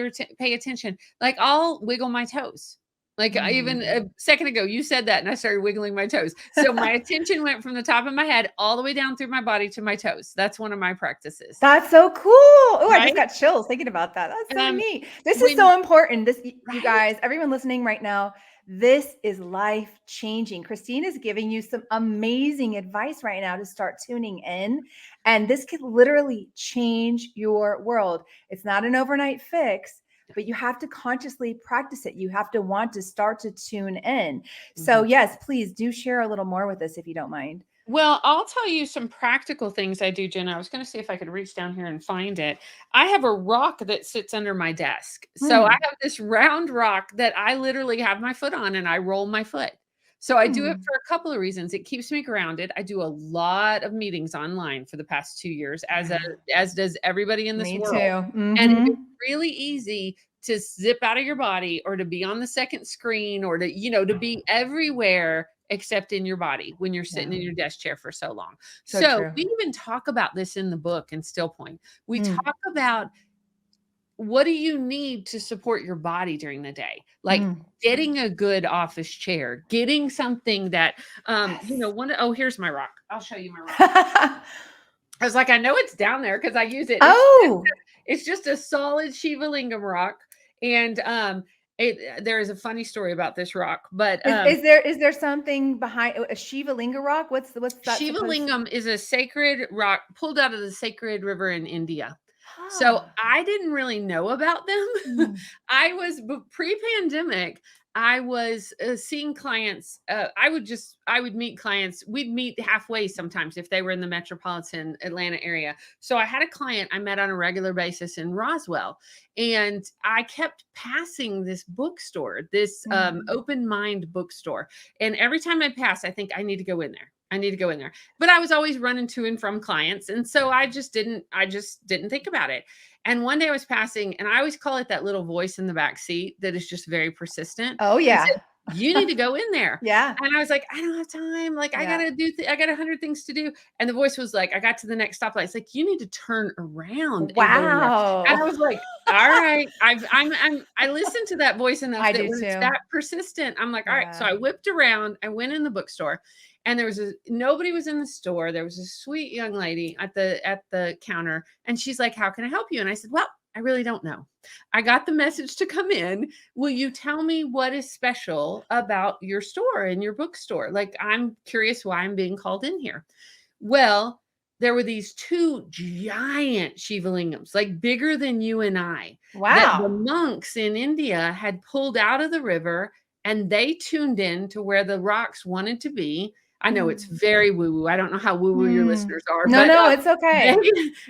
attention?" Like, I'll wiggle my toes. Like, I even Mm. a second ago, you said that, and I started wiggling my toes. So my attention went from the top of my head all the way down through my body to my toes. That's one of my practices. That's so cool. Oh, I just Right? got chills thinking about that. That's so Um, neat. This is when so important. You right? guys, everyone listening right now, this is life changing. Christine is giving you some amazing advice right now to start tuning in. And this could literally change your world. It's not an overnight fix, but you have to consciously practice it. You have to want to start to tune in. So, Mhm. yes, please do share a little more with us if you don't mind. Well, I'll tell you some practical things I do, Jenna. I was gonna see if I could reach down here and find it. I have a rock that sits under my desk. So I Hmm. have this round rock that I literally have my foot on and I roll my foot. So I do it Hmm. for a couple of reasons. It keeps me grounded. I do a lot of meetings online for the past 2 years, Yeah, as does everybody in this me world. too. And it is Hmm. really easy to zip out of your body or to be on the second screen or to be everywhere except in your body when you're sitting Yeah, in your desk chair for so long. so So true. we even talk about this in the book in Still Point. We Mm, talk about what do you need to support your body during the day? Like mm. getting a good office chair, getting something that Yes. here's my rock. I'll show you my rock. I was like, I know it's down there because I use it. Oh, It's just a solid Shiva lingam rock. And there is a funny story about this rock, but is there something behind a Shiva Linga rock? What's that Shiva supposed to? lingam is a sacred rock pulled out of the sacred river in India. So Huh. I didn't really know about them. Mm, Pre-pandemic. I was seeing clients. I would meet clients. We'd meet halfway sometimes if they were in the metropolitan Atlanta area. So I had a client I met on a regular basis in Roswell, and I kept passing this bookstore, this mm. open mind bookstore. And every time I pass, I think I need to go in there. I need to go in there. But I was always running to and from clients. And so I just didn't think about it. And one day I was passing, and I always call it that little voice in the back seat that is just very persistent. Oh He yeah. said, "You need to go in there." Yeah. And I was like, "I don't have time. Like, I Yeah. gotta I got 100 things to do." And the voice was like, I got to the next stoplight. It's like, "You need to turn around and go in there." And I Wow. was like, "All right." I listened to that voice enough I that do when it's too. that persistent, I'm like, "All right." So Yeah. I whipped around. I went in the bookstore, and nobody was in the store. There was a sweet young lady at the counter, and she's like, "How can I help you?" And I said, "Well, I really don't know. I got the message to come in. Will you tell me what is special about your store and your bookstore? Like, I'm curious why I'm being called in here." Well, there were these two giant Shiva lingams, like bigger than you and I, that the Wow. monks in India had pulled out of the river and they tuned in to where the rocks wanted to be. I know it's very woo-woo. I don't know how woo-woo your listeners are, No, but no, it's okay.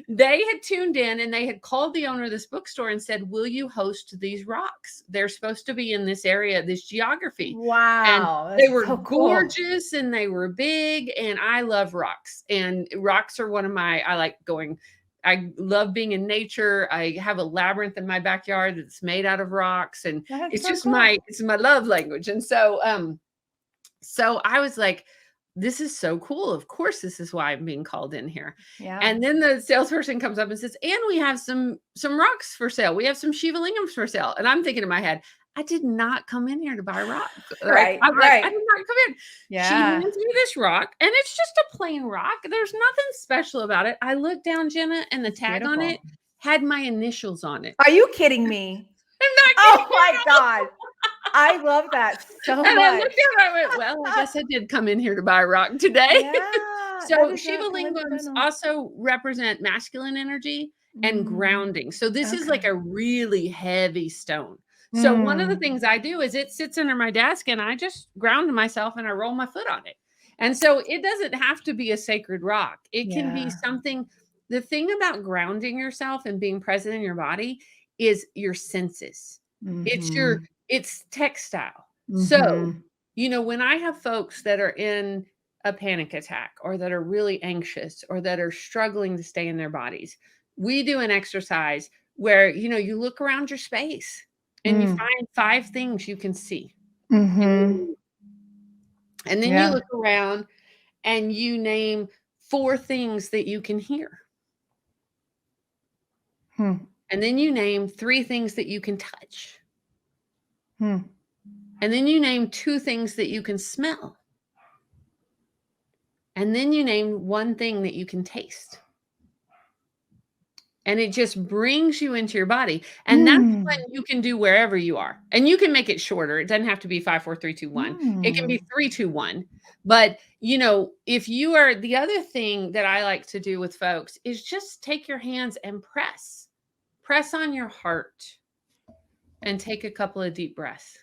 they had tuned in and they had called the owner of this bookstore and said, will you host these rocks? They're supposed to be in this area, this geography. And Wow. they That's were so cool. gorgeous and they were big, and I love rocks. And rocks are one of my, I love being in nature. I have a labyrinth in my backyard that's made out of rocks, and That's it's so just cool. it's my love language. And so I was like, this is so cool. Of course, this is why I'm being called in here. Yeah. And then the salesperson comes up and says, and we have some rocks for sale. We have some Shiva lingams for sale. And I'm thinking in my head, I did not come in here to buy rocks. Right. I'm like, I did not come in. Yeah. She hands me this rock, and it's just a plain rock. There's nothing special about it. I looked down, Jenna, and the tag on it had my initials on it. Are you kidding me? I'm not kidding. Oh my God. I love that so much. And I looked at it, I went, well, I guess I did come in here to buy a rock today. Yeah, So Shiva lingams also represent masculine energy and grounding. So this is like a really heavy stone. So one of the things I do is it sits under my desk and I just ground myself and I roll my foot on it. And so it doesn't have to be a sacred rock. It can be something. The thing about grounding yourself and being present in your body is your senses. It's textile. So, when I have folks that are in a panic attack or that are really anxious or that are struggling to stay in their bodies, we do an exercise where, you look around your space and you find 5 things you can see. And then you look around and you name 4 things that you can hear. And then you name 3 things that you can touch. And then you name 2 things that you can smell. And then you name 1 thing that you can taste. And it just brings you into your body. And that's what you can do wherever you are. And you can make it shorter. It doesn't have to be 5, 4, 3, 2, 1. It can be 3, 2, 1. But, if you are, the other thing that I like to do with folks is just take your hands and press on your heart and take a couple of deep breaths.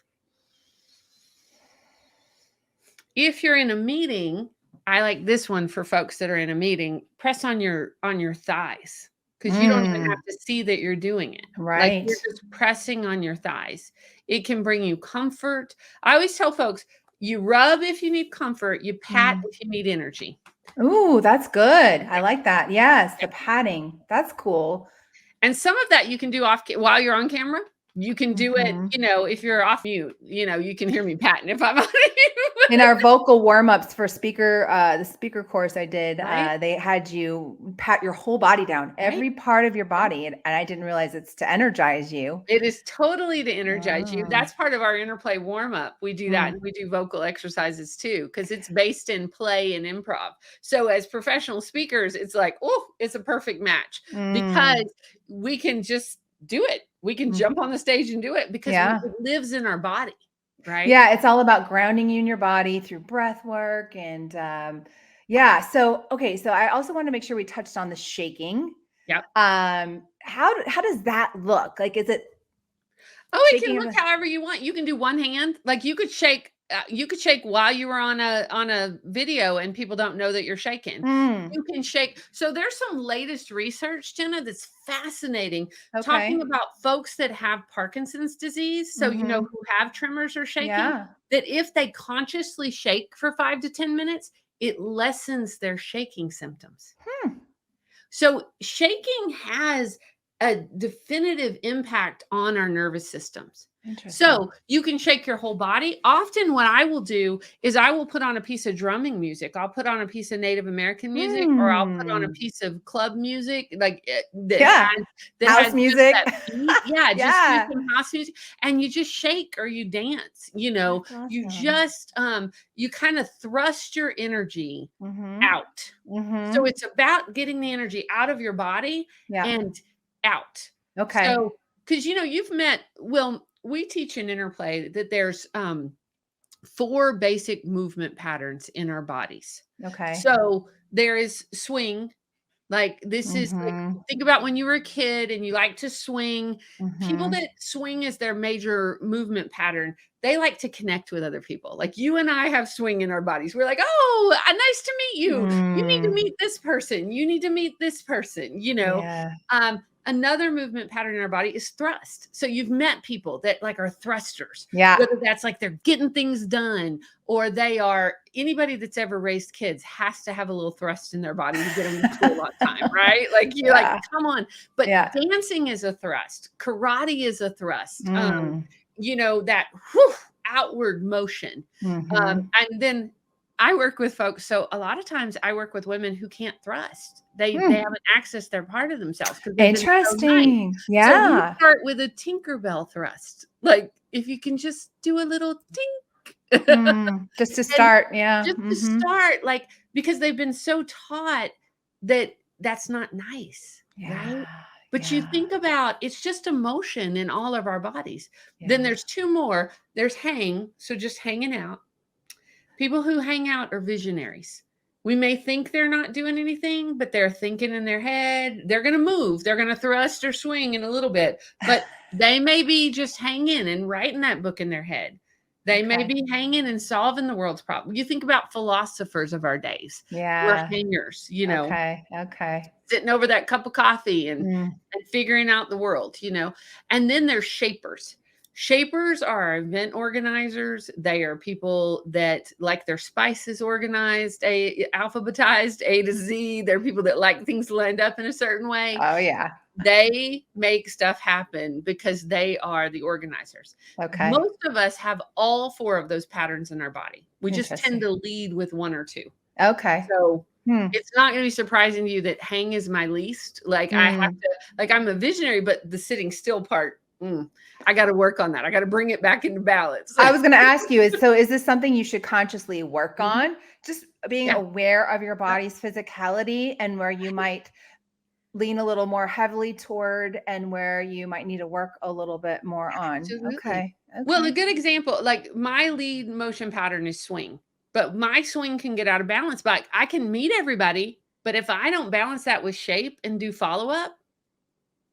If you're in a meeting, I like this one for folks that are in a meeting. Press on your thighs, because you don't even have to see that you're doing it. Right. Like, you're just pressing on your thighs. It can bring you comfort. I always tell folks, you rub if you need comfort, you pat if you need energy. Ooh, that's good. I like that. Yes, the patting. That's cool. And some of that you can do while you're on camera. You can do it, if you're off mute, you can hear me patting if I'm on mute. In our vocal warm-ups for the speaker course I did, they had you pat your whole body down, every part of your body. And I didn't realize it's to energize you. It is totally to energize you. That's part of our Interplay warm-up. We do that. And we do vocal exercises too, because it's based in play and improv. So as professional speakers, it's like, oh, it's a perfect match because we can just do it. We can jump on the stage and do it because it lives in our body. Right. Yeah. It's all about grounding you in your body through breath work. And So I also want to make sure we touched on the shaking. Yep. How does that look? Like, is it? Oh, it can look however you want. You can do one hand. Like, you could shake while you were on a video and people don't know that you're shaking. You can shake. So there's some latest research, Jenna, that's fascinating. Talking about folks that have Parkinson's disease. So, who have tremors or shaking, that if they consciously shake for 5 to 10 minutes, it lessens their shaking symptoms. So shaking has a definitive impact on our nervous systems. So you can shake your whole body. Often what I will do is I will put on a piece of drumming music. I'll put on a piece of Native American music, or I'll put on a piece of club music, like house music. Just do some house music, and you just shake or you dance. Awesome. You just you kind of thrust your energy out. So it's about getting the energy out of your body and out. Okay. So, because you've met, we teach in Interplay that there's 4 basic movement patterns in our bodies. Okay. So there is swing, Like, this is like, Mm-hmm. think about when you were a kid and you like to swing. People Mm-hmm. that swing as their major movement pattern, they like to connect with other people. Like, you and I have swing in our bodies. We're like, "Oh, nice to meet you. You need to Mm. meet this person. You need to meet this person," you know? Yeah. Another movement pattern in our body is thrust. So you've met people that like are thrusters, Yeah. whether that's like they're getting things done, or they are, anybody that's ever raised kids has to have a little thrust in their body to get them to school on time, right? Like, you're like, Yeah. come on. But Yeah. dancing is a thrust. Karate is a thrust. Mm. You know, that whew, outward motion. Mm-hmm. And then I work with folks. So a lot of times I work with women who can't thrust. They Hmm. haven't accessed their part of themselves because they've been so nice. Interesting. So we Yeah. start with a Tinkerbell thrust. Like, if you can just do a little tink. Just to And start. Yeah. just to Mm-hmm. start, like, because they've been so taught that that's not nice, right? Yeah. But you Yeah. think about, it's just emotion in all of our bodies. Then Yeah. there's two more. There's hang, so just hanging out. People who hang out are visionaries. We may think they're not doing anything, but they're thinking in their head. They're going to move. They're going to thrust or swing in a little bit, but they may be just hanging and writing that book in their head. They may Okay. be hanging and solving the world's problem. You think about philosophers of our days. We're Yeah. hangers, you know, Okay. Okay. sitting over that cup of coffee and Mm. figuring out the world, you know. And then there's shapers. Shapers are event organizers. They are people that like their spices organized, alphabetized A to Z. They're people that like things lined up in a certain way. Oh, yeah. They make stuff happen because they are the organizers. Okay. Most of us have all four of those patterns in our body. We just tend Interesting. to lead with one or two. Okay. So Hmm. it's not going to be surprising to you that hang is my least. Like, I have to, like, I'm a visionary, but the sitting still part, I got to work on that. I got to bring it back into balance. I was going to ask you, is this something you should consciously work Mhm. on? Just being Yeah. aware of your body's physicality and where you might lean a little more heavily toward and where you might need to work a little bit more on. Absolutely. Okay. Well, a Okay. good example, like, my lead motion pattern is swing, but my swing can get out of balance. But I can meet everybody, but if I don't balance that with shape and do follow up,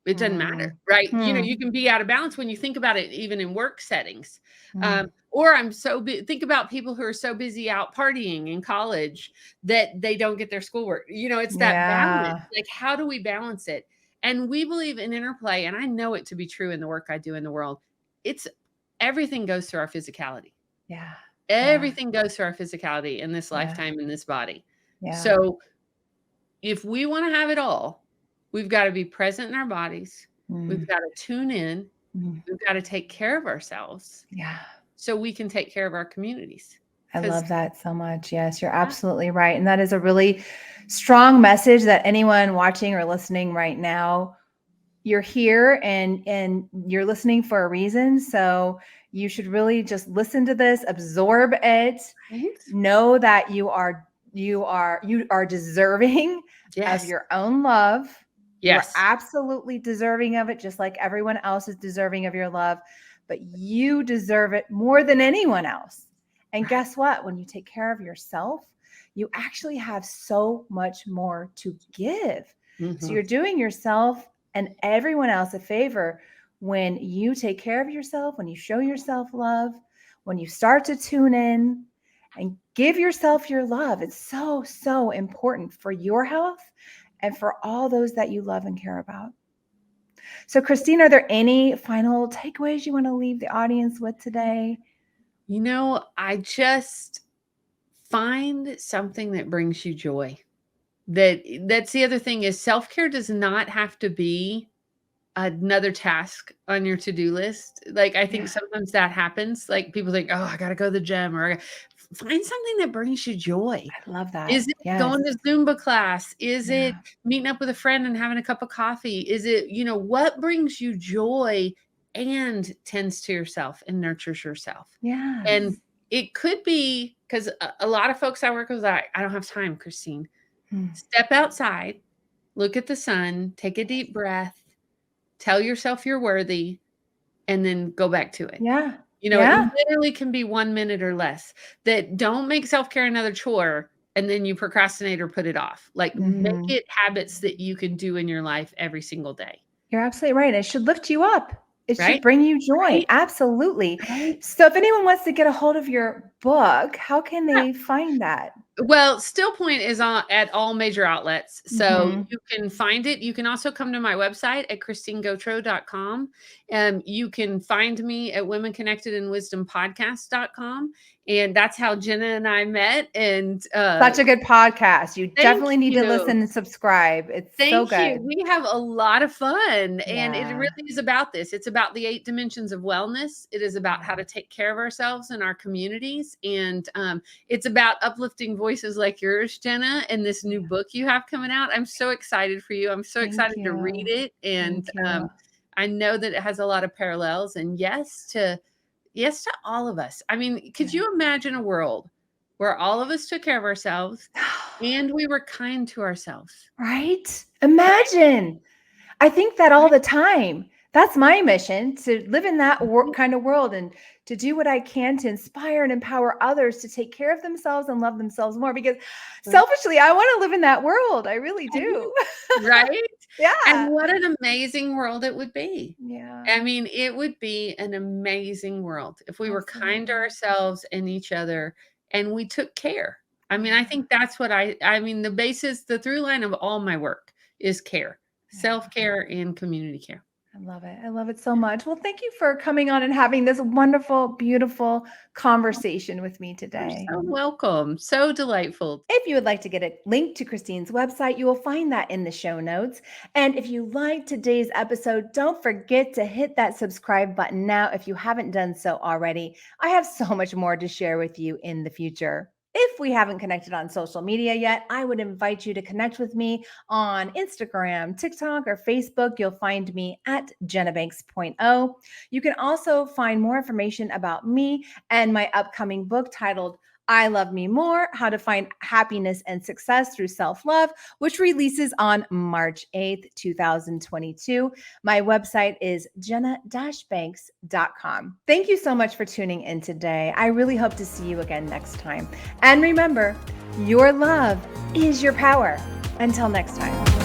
it doesn't matter, right? You know, you can be out of balance when you think about it, even in work settings. Or I'm so think about people who are so busy out partying in college that they don't get their schoolwork. You know, it's that balance. Yeah. Like, how do we balance it? And we believe in interplay, and I know it to be true in the work I do in the world. It's everything goes through our physicality. Yeah. Everything goes through our physicality in this Yeah. lifetime, in this body. Yeah. So if we want to have it all, we've got to be present in our bodies. We've got to tune in. We've got to take care of ourselves. Yeah. So we can take care of our communities. I 'Cause- love that so much. Yes, you're absolutely right. And that is a really strong message that anyone watching or listening right now, you're here and you're listening for a reason. So you should really just listen to this, absorb it, Right? know that you are deserving of Yes. your own love. Yes. You're absolutely deserving of it, just like everyone else is deserving of your love, but you deserve it more than anyone else. And guess what? When you take care of yourself, you actually have so much more to give. So you're doing yourself and everyone else a favor when you take care of yourself, when you show yourself love, when you start to tune in and give yourself your love. It's so, so important for your health and for all those that you love and care about. So, Christine, are there any final takeaways you want to leave the audience with today? You know, I just find something that brings you joy. That's the other thing, is self-care does not have to be another task on your to-do list. Like, I think sometimes that happens. Like, people think, oh, I got to go to the gym, or find something that brings you joy. I love that. Is it going to Zumba class? Is it meeting up with a friend and having a cup of coffee? Is it, you know, what brings you joy and tends to yourself and nurtures yourself? Yeah. And it could be, because a lot of folks I work with, I don't have time, Christine. Step outside, look at the sun, take a deep breath, tell yourself you're worthy, and then go back to it. Yeah. You know, it literally can be 1 minute or less. That don't make self-care another chore. and then you procrastinate or put it off. Like make Mhm. it habits that you can do in your life every single day. You're absolutely right. It should lift you up. It should Right? bring you joy. Right? Absolutely. Right? So if anyone wants to get a hold of your book, how can Yeah. they find that? Well, Still Point is on at all major outlets, so Mhm. you can find it. You can also come to my website at christinegautreaux.com. You can find me at womenconnectedinwisdompodcast.com, and that's how Jenna and I met, and, Such a good podcast. You thank definitely need to you. listen and subscribe. It's so Thank you. good. We have a lot of fun, and it Yeah. really is about this. It's about the 8 dimensions of wellness. It is about how Yeah. to take care of ourselves and our communities, and it's about uplifting voices like yours, Jenna, and this new Yeah. book you have coming out. I'm so excited for you. I'm so Thank excited to read you. it, and Thank you. I know that it has a lot of parallels. And yes to all of us. I mean, could Yeah. you imagine a world where all of us took care of ourselves and we were kind to ourselves? Right? Right? Imagine. I think that all Right? the time. That's my mission, to live in that kind of world and to do what I can to inspire and empower others to take care of themselves and love themselves more, because Right. selfishly, I want to live in that world. I really I do. do. Right? And Yeah. what an amazing world it would be. Yeah. I mean, it would be an amazing world if we were kind to Absolutely. ourselves and each other and we took care. I mean, I Yeah. think that's what I mean, the through line of all my work is care, Yeah. self-care and community care. I love it. I love it so much. Well, thank you for coming on and having this wonderful, beautiful conversation with me You're today. so welcome. So delightful. If you would like to get a link to Christine's website, you will find that in the show notes. And if you liked today's episode, don't forget to hit that subscribe button now if you haven't done so already. I have so much more to share with you in the future. If we haven't connected on social media yet, I would invite you to connect with me on Instagram, TikTok, or Facebook. You'll find me at Jenna Banks.0. You can also find more information about me and my upcoming book titled I Love Me More, How to Find Happiness and Success Through Self-Love, which releases on March 8th, 2022. My website is jenna-banks.com. Thank you so much for tuning in today. I really hope to see you again next time. And remember, your love is your power. Until next time.